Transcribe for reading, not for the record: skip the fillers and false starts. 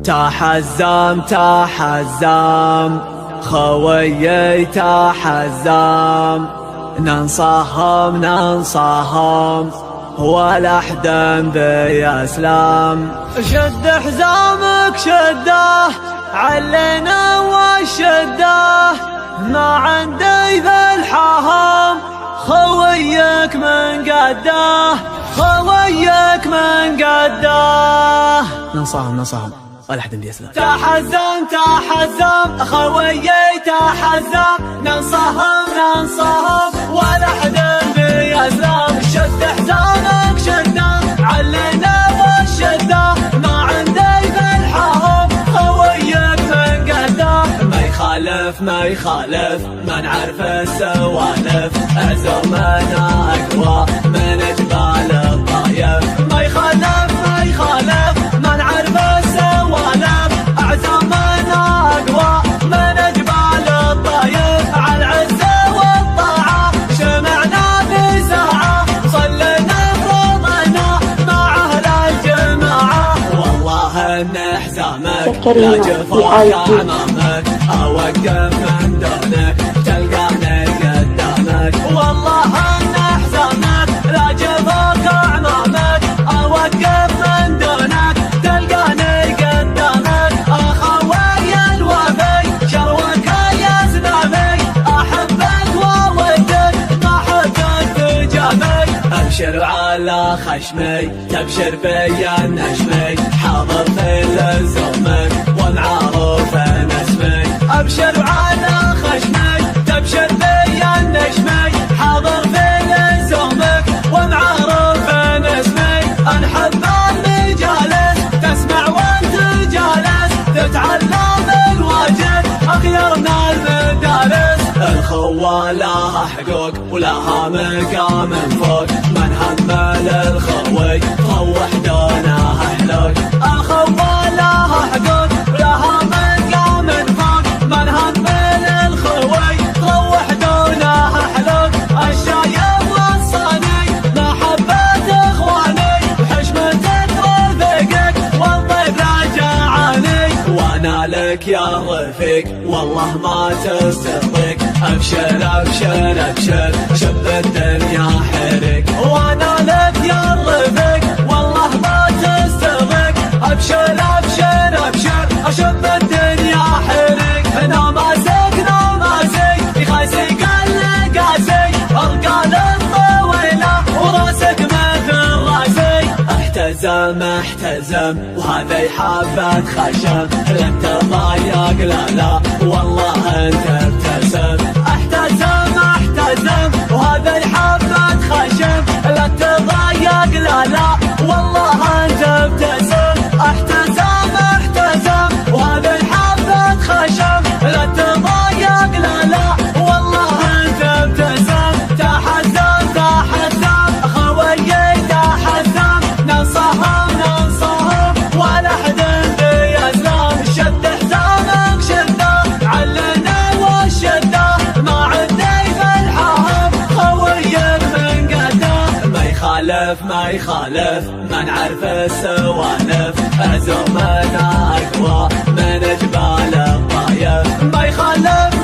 تحزم تحزم خويي تحزم، ننصهم ننصهم ولا حدا بيسلم. شد حزامك شده علينا والشده، ما عندي ذا الحهم خويك من قده، خويك من قده. ننصهم ولا حدا بيسلم. تحزم تحزم خويي تحزم، ننصهم ولا حدا بيسلم. شد حزامك شده علينا والشده، ما عندي بالحهم خويك من قده. ما يخالف ما نعرف السوالف، عزومنا اقوى من جبال الطايف. ما يخالف ما نعرف السوالف، عزومنا اقوى من جبال الطايف. على العزة والطاعة شمعنا بساعة، صلينا فرضنا مع اهل الجماعة. والله ان حزامك لا جفاك امامك، اوقف من دونك تلقاني قدامك. والله ان حزامك لا جفاك امامك، اوقف من دونك تلقاني قدامك. اخوي الوفي شروك يا زلمي، احبك وودك ما حدك تجامي. ابشر على خشمي تبشر بيا النجمي، حاضر في لزومك ومعروف اسمي. ابشر على خشمي تبشر بيا النجمي، حاضر في لزومك ومعروف اسمي. انحب المجالس تسمع وانت جالس، تتعلم الواجب اخيرنا المدارس. الخوة لها حقوق ولها مقام فوق، من همل الخوي روح دونه حلوق. الخوة لها حقوق ولها مقام فوق، من همل الخوي روح دونه حلوق. الشايب والصاني محبة اخواني، حشمتك رفيقك والطيب راجعاني. وانا لك يا رفيق والله ما تصدق، ابشر ابشر ابشر شب الدنيا حرك. وانا لك يا رفيق والله ما تصدق، ابشر ابشر ابشر اشب الدنيا حرك. نماسك يخايسي قال قاسي، ارقال الطويله وراسك مثل راسي. احتزم وهذا حبة خشم، لن تضايق لا والله انت ابتسم. احتزم وهذا حبة خشم، لن تضايق لا والله انت ابتسم. احتزم وهذا حبة خشم، لن تضايق لا والله انت ابتسم. تحزم خويي تحزم، ننصهم ولا حدا بيسلم. شد حزامك شده علنا والشده، ما عندي بالحهم خويك من قده. ما يخالف ما نعرف السوالف، عزومنا اقوى من جبال الطايف. ما يخالف